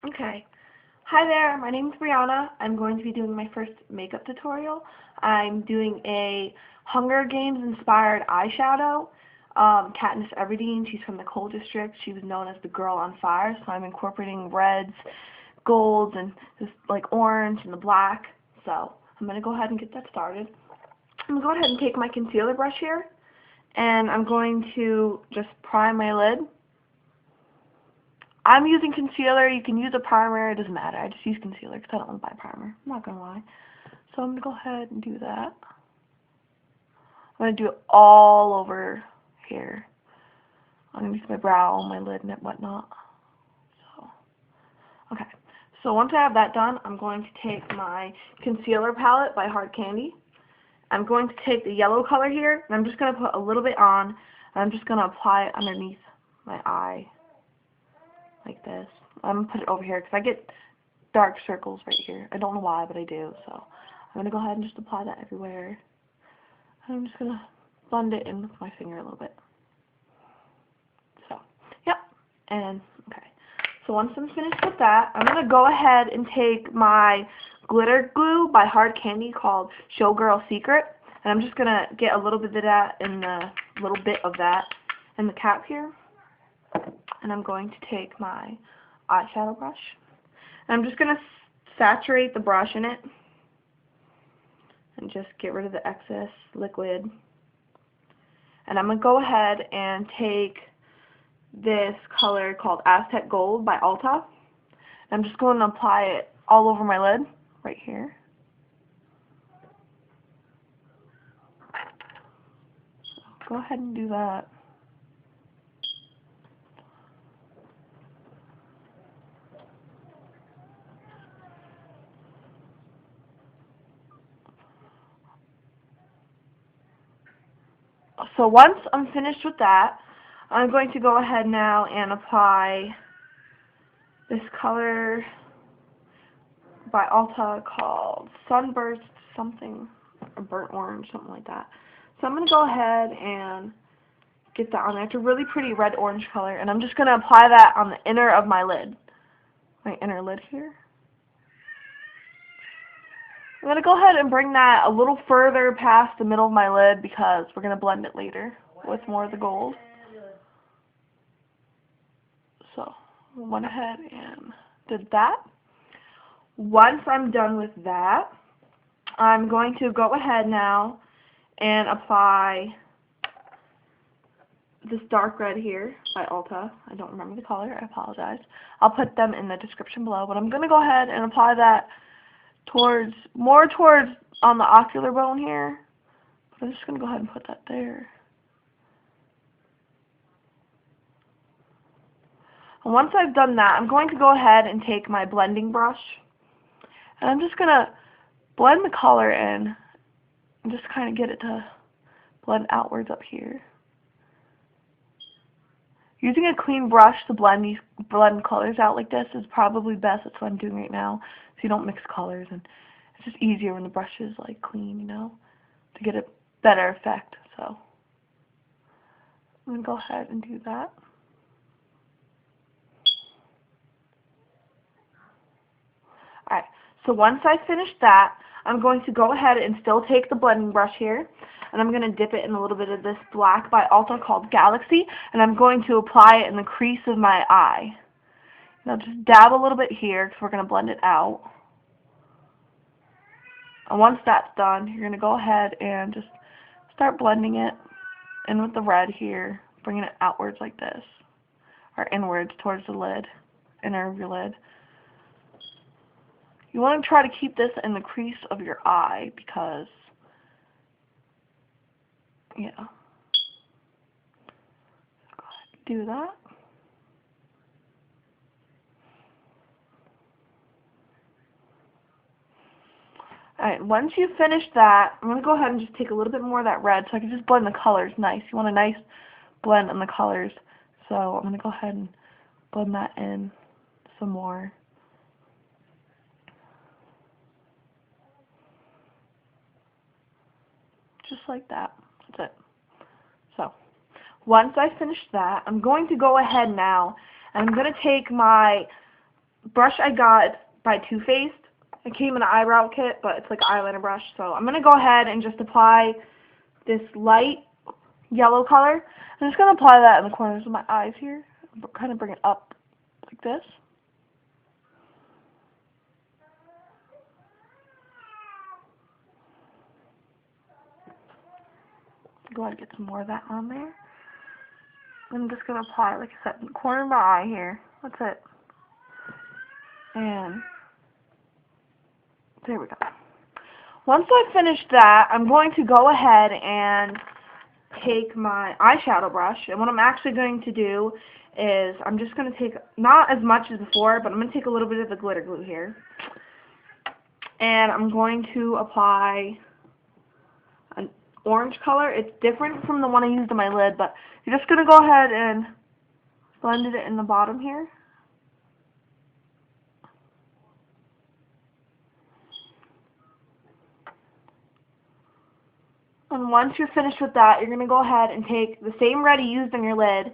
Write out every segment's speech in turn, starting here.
Okay. Hi there, my name is Brianna. I'm going to be doing my first makeup tutorial. I'm doing a Hunger Games inspired eyeshadow. Katniss Everdeen, she's from the Coal District. She was known as the Girl on Fire, so I'm incorporating reds, golds, and this like orange and the black. So I'm going to go ahead and get that started. I'm going to go ahead and take my concealer brush here, and I'm going to just prime my lid. I'm using concealer. You can use a primer. It doesn't matter. I just use concealer because I don't want to buy primer. I'm not going to lie. So I'm going to go ahead and do that. I'm going to do it all over here. I'm going to use my brow, my lid, and whatnot. So, okay. So once I have that done, I'm going to take my concealer palette by Hard Candy. I'm going to take the yellow color here, and I'm just going to put a little bit on, and I'm just going to apply it underneath my eye. Like this. I'm going to put it over here because I get dark circles right here. I don't know why, but I do. So I'm going to go ahead and just apply that everywhere. And I'm just going to blend it in with my finger a little bit. So, yep. And, okay. So once I'm finished with that, I'm going to go ahead and take my glitter glue by Hard Candy called Showgirl Secret. And I'm just going to get a little bit of that in the cap here. And I'm going to take my eyeshadow brush. And I'm just going to saturate the brush in it. And just get rid of the excess liquid. And I'm going to go ahead and take this color called Aztec Gold by Ulta. And I'm just going to apply it all over my lid, right here. So go ahead and do that. So once I'm finished with that, I'm going to go ahead now and apply this color by Ulta called Sunburst something, or burnt orange, something like that. So I'm going to go ahead and get that on there. It's a really pretty red-orange color, and I'm just going to apply that on the inner of my lid, my inner lid here. I'm going to go ahead and bring that a little further past the middle of my lid because we're going to blend it later with more of the gold. So I went ahead and did that. Once I'm done with that, I'm going to go ahead now and apply this dark red here by Ulta. I don't remember the color. I apologize. I'll put them in the description below. But I'm going to go ahead and apply that more towards on the ocular bone here. But I'm just going to go ahead and put that there. And once I've done that, I'm going to go ahead and take my blending brush. And I'm just going to blend the color in and just kind of get it to blend outwards up here. Using a clean brush to blend colors out like this is probably best. That's what I'm doing right now, so you don't mix colors, and it's just easier when the brush is like clean, you know, to get a better effect. So I'm gonna go ahead and do that. Alright, so once I finish that, I'm going to go ahead and still take the blending brush here, and I'm going to dip it in a little bit of this black by Ulta called Galaxy, and I'm going to apply it in the crease of my eye. Now just dab a little bit here because we're going to blend it out. And once that's done, you're going to go ahead and just start blending it in with the red here, bringing it outwards like this, or inwards towards the lid, inner of your lid. You want to try to keep this in the crease of your eye because, yeah. So go ahead and do that. Alright, once you finish that, I'm going to go ahead and just take a little bit more of that red so I can just blend the colors nice. You want a nice blend on the colors. So I'm going to go ahead and blend that in some more. Just like that. That's it. So, once I finish that, I'm going to go ahead now and I'm going to take my brush I got by Too Faced. It came in an eyebrow kit, but it's like an eyeliner brush. So I'm going to go ahead and just apply this light yellow color. I'm just going to apply that in the corners of my eyes here. Kind of bring it up like this. Go ahead and get some more of that on there. I'm just going to apply, like I said, in the corner of my eye here. That's it. And there we go. Once I finish that, I'm going to go ahead and take my eyeshadow brush. And what I'm actually going to do is I'm just going to take, not as much as before, but I'm going to take a little bit of the glitter glue here. And I'm going to apply an orange color. It's different from the one I used on my lid, but you're just going to go ahead and blend it in the bottom here. And once you're finished with that, you're going to go ahead and take the same red you used on your lid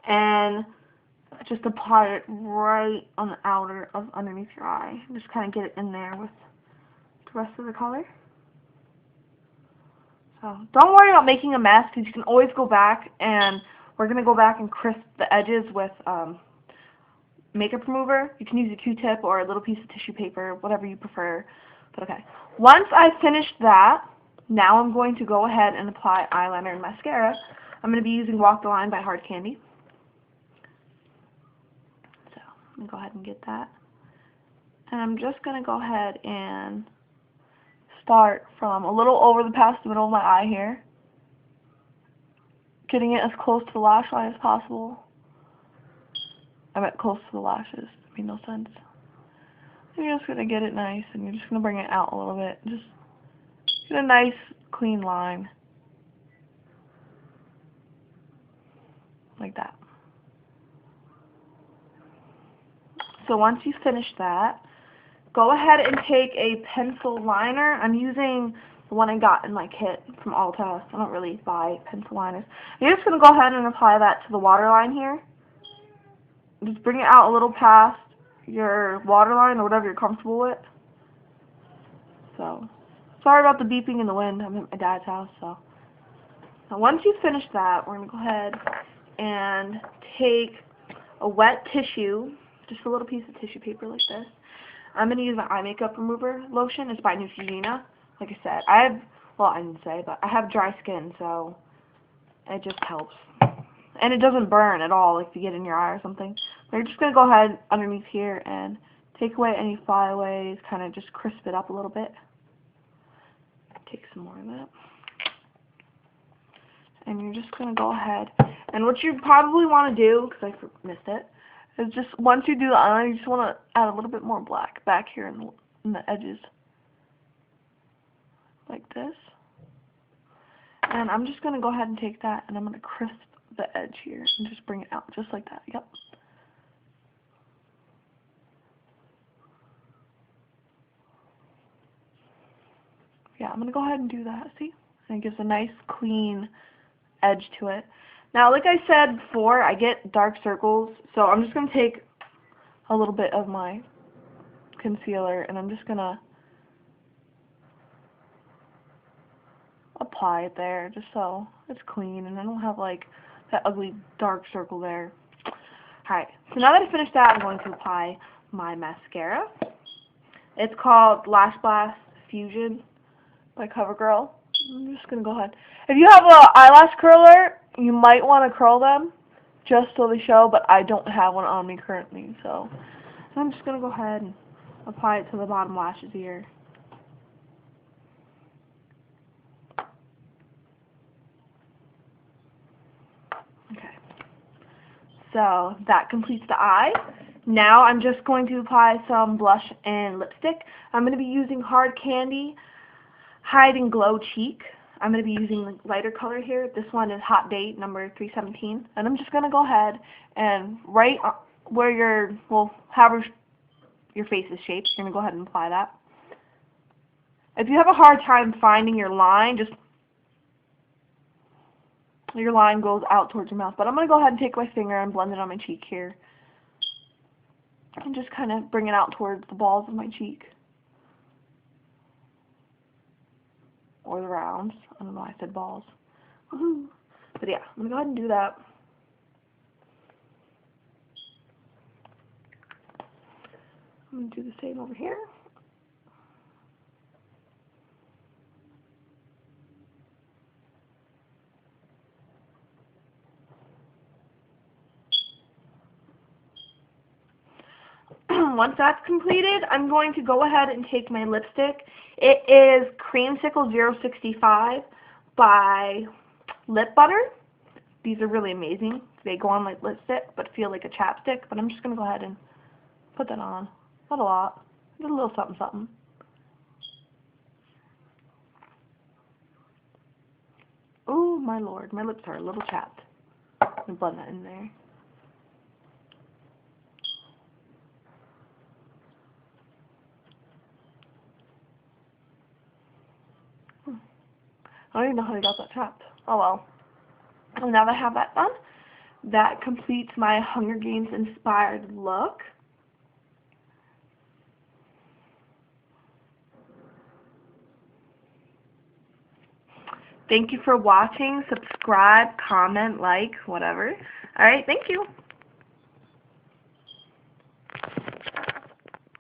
and just apply it right on the outer of underneath your eye. Just kind of get it in there with the rest of the color. So don't worry about making a mess, because you can always go back, and we're going to go back and crisp the edges with makeup remover. You can use a Q-tip or a little piece of tissue paper, whatever you prefer. But okay, once I finish that, now I'm going to go ahead and apply eyeliner and mascara. I'm going to be using Walk the Line by Hard Candy. So I'm going to go ahead and get that. And I'm just going to go ahead and start from a little over the past the middle of my eye here, getting it as close to the lash line as possible. I meant close to the lashes. It made no sense. And you're just going to get it nice, and you're just going to bring it out a little bit. Just get a nice, clean line. Like that. So once you finish that, go ahead and take a pencil liner. I'm using the one I got in my kit from Ulta. I don't really buy pencil liners. You're just going to go ahead and apply that to the waterline here. Just bring it out a little past your waterline or whatever you're comfortable with. So, sorry about the beeping in the wind. I'm at my dad's house. So, now once you finish that, we're going to go ahead and take a wet tissue, just a little piece of tissue paper like this. I'm going to use my eye makeup remover lotion. It's by Neutrogena. Like I said, I didn't say, but I have dry skin, so it just helps. And it doesn't burn at all, like if you get in your eye or something. But you're just going to go ahead underneath here and take away any flyaways, kind of just crisp it up a little bit. Take some more of that. And you're just going to go ahead. And what you probably want to do, because I missed it, is just once you do the eye, you just want to add a little bit more black back here in the edges. Like this. And I'm just going to go ahead and take that, and I'm going to crisp the edge here and just bring it out just like that. Yep. Yeah, I'm going to go ahead and do that, see? And it gives a nice clean edge to it. Now, like I said before, I get dark circles, so I'm just going to take a little bit of my concealer, and I'm just going to apply it there just so it's clean, and I don't have like that ugly dark circle there. Alright, so now that I finished that, I'm going to apply my mascara. It's called Lash Blast Fusion by CoverGirl. I'm just going to go ahead. If you have an eyelash curler, you might want to curl them just so they show, but I don't have one on me currently, so I'm just going to go ahead and apply it to the bottom lashes here. Okay. So that completes the eye. Now I'm just going to apply some blush and lipstick. I'm going to be using Hard Candy Hide and Glow Cheek. I'm going to be using the lighter color here. This one is Hot Date number 317. And I'm just going to go ahead and right where however your face is shaped, you're going to go ahead and apply that. If you have a hard time finding your line, your line goes out towards your mouth. But I'm going to go ahead and take my finger and blend it on my cheek here. And just kind of bring it out towards the balls of my cheek. Or the rounds. I don't know why I said balls. Woohoo! But yeah, I'm going to go ahead and do that. I'm going to do the same over here. Once that's completed, I'm going to go ahead and take my lipstick. It is Creamsicle 065 by Lip Butter. These are really amazing. They go on like lipstick, but feel like a chapstick. But I'm just going to go ahead and put that on. Not a lot. Just a little something, something. Oh, my lord. My lips are a little chapped. I'm going to blend that in there. I don't even know how I got that chapped. Oh well. And now that I have that done, that completes my Hunger Games inspired look. Thank you for watching. Subscribe, comment, like, whatever. Alright, thank you.